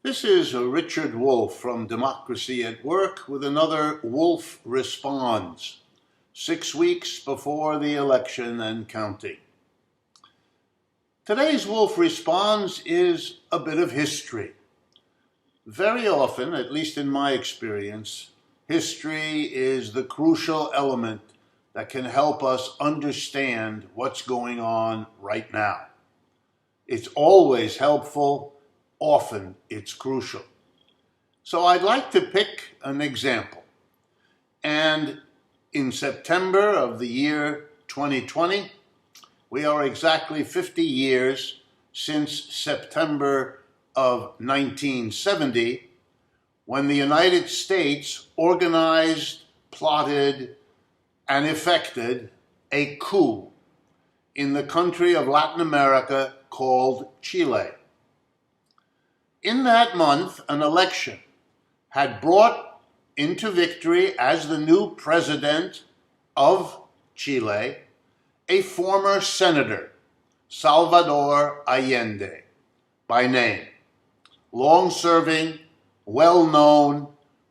This is Richard Wolff from Democracy at Work with another Wolff Responds, 6 weeks before the election and counting. Today's Wolff Responds is a bit of history. Very often, at least in my experience, history is the crucial element that can help us understand what's going on right now. It's always helpful. Often it's crucial. So I'd like to pick an example. And in September of the year 2020, we are exactly 50 years since September of 1970, when the United States organized, plotted, and effected a coup in the country of Latin America called Chile. In that month, an election had brought into victory as the new president of Chile a former senator, Salvador Allende, by name. Long-serving, well-known,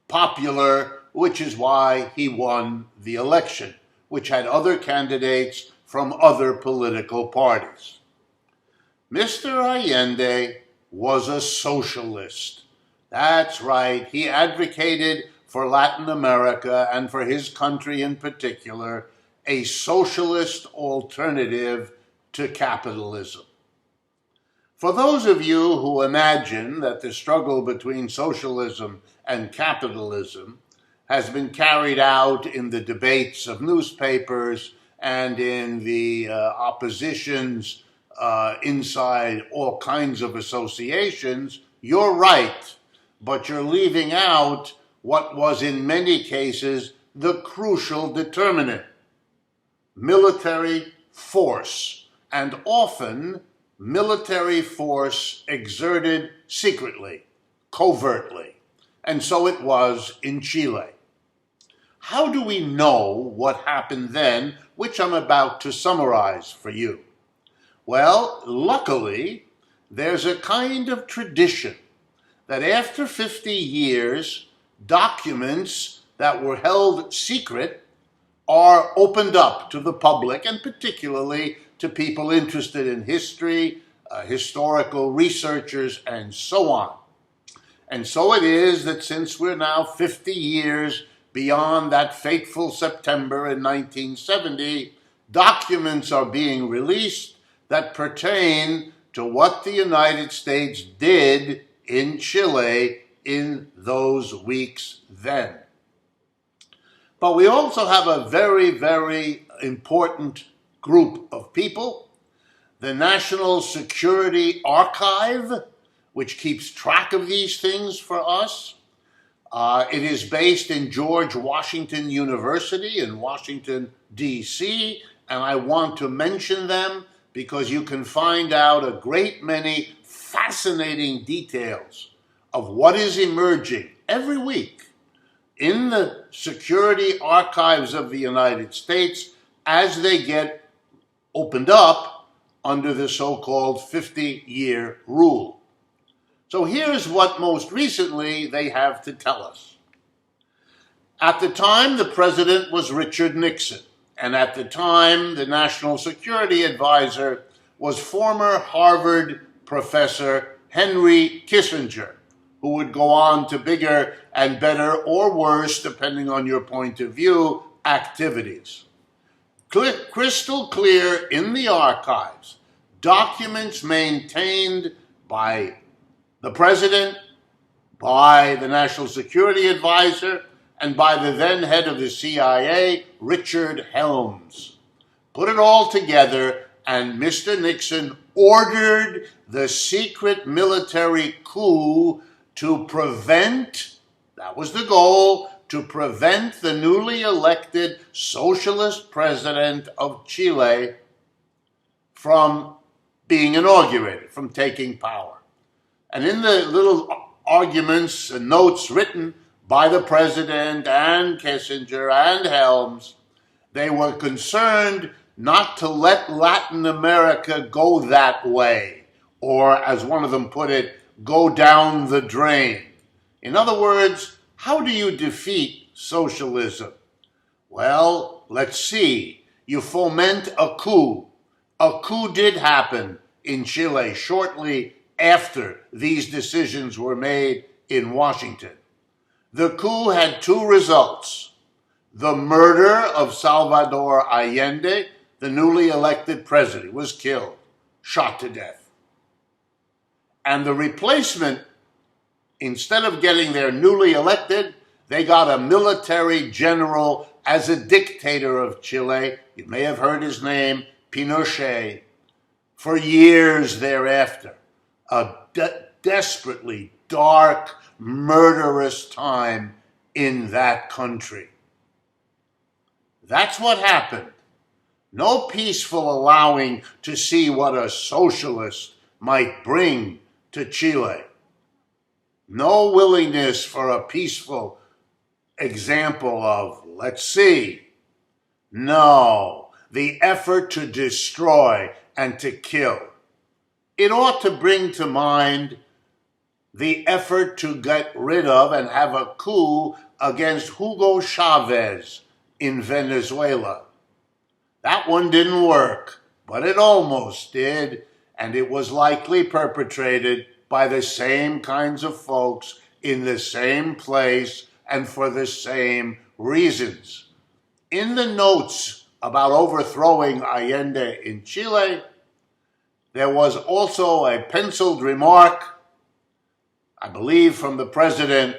popular, which is why he won the election, which had other candidates from other political parties. Mr. Allende was a socialist. That's right, he advocated for Latin America and for his country in particular, a socialist alternative to capitalism. For those of you who imagine that the struggle between socialism and capitalism has been carried out in the debates of newspapers and in the opposition's inside all kinds of associations, you're right, but you're leaving out what was in many cases the crucial determinant: military force, and often military force exerted secretly, covertly, and so it was in Chile. How do we know what happened then, which I'm about to summarize for you? Well, luckily, there's a kind of tradition that after 50 years, documents that were held secret are opened up to the public, and particularly to people interested in history, historical researchers, and so on. And so it is that since we're now 50 years beyond that fateful September in 1970, documents are being released that pertain to what the United States did in Chile in those weeks then. But we also have a very, very important group of people, the National Security Archive, which keeps track of these things for us. It is based in George Washington University in Washington, D.C., and I want to mention them because you can find out a great many fascinating details of what is emerging every week in the security archives of the United States as they get opened up under the so-called 50-year rule. So here's what most recently they have to tell us. At the time, the president was Richard Nixon. And at the time, the National Security Advisor was former Harvard professor Henry Kissinger, who would go on to bigger and better or worse, depending on your point of view, activities. Crystal clear in the archives, documents maintained by the president, by the National Security Advisor, and by the then head of the CIA, Richard Helms. Put it all together, and Mr. Nixon ordered the secret military coup to prevent, that was the goal, to prevent the newly elected socialist president of Chile from being inaugurated, from taking power. And in the little arguments and notes written by the president and Kissinger and Helms, they were concerned not to let Latin America go that way, or as one of them put it, go down the drain. In other words, how do you defeat socialism? Well, let's see. You foment a coup. A coup did happen in Chile shortly after these decisions were made in Washington. The coup had two results: the murder of Salvador Allende, the newly elected president, was killed, shot to death. And the replacement, instead of getting their newly elected, they got a military general as a dictator of Chile. You may have heard his name, Pinochet, for years thereafter. A desperately dark, murderous time in that country. That's what happened. No peaceful allowing to see what a socialist might bring to Chile. No willingness for a peaceful example of, let's see. No, the effort to destroy and to kill. It ought to bring to mind the effort to get rid of and have a coup against Hugo Chavez in Venezuela. That one didn't work, but it almost did, and it was likely perpetrated by the same kinds of folks in the same place and for the same reasons. In the notes about overthrowing Allende in Chile, there was also a penciled remark, I believe from the president: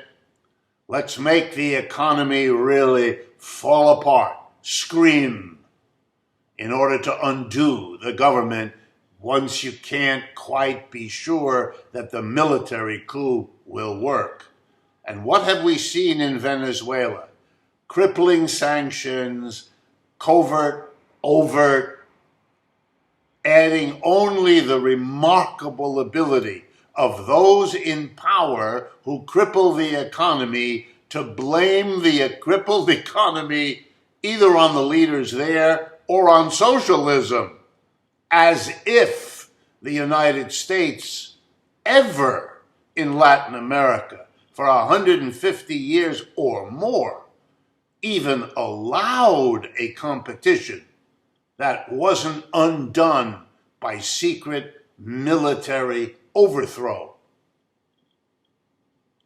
let's make the economy really fall apart, scream, in order to undo the government once you can't quite be sure that the military coup will work. And what have we seen in Venezuela? Crippling sanctions, covert, overt, adding only the remarkable ability of those in power who cripple the economy to blame the crippled economy either on the leaders there or on socialism, as if the United States ever in Latin America for 150 years or more even allowed a competition that wasn't undone by secret military overthrow.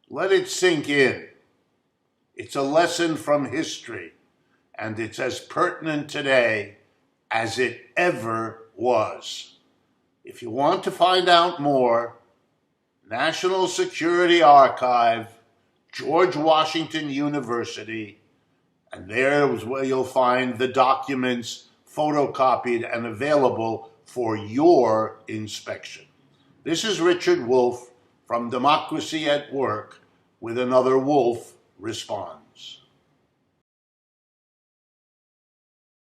Let it sink in. It's a lesson from history, and it's as pertinent today as it ever was. If you want to find out more, National Security Archive, George Washington University, and there is where you'll find the documents photocopied and available for your inspection. This is Richard Wolff from Democracy at Work with another Wolff Responds.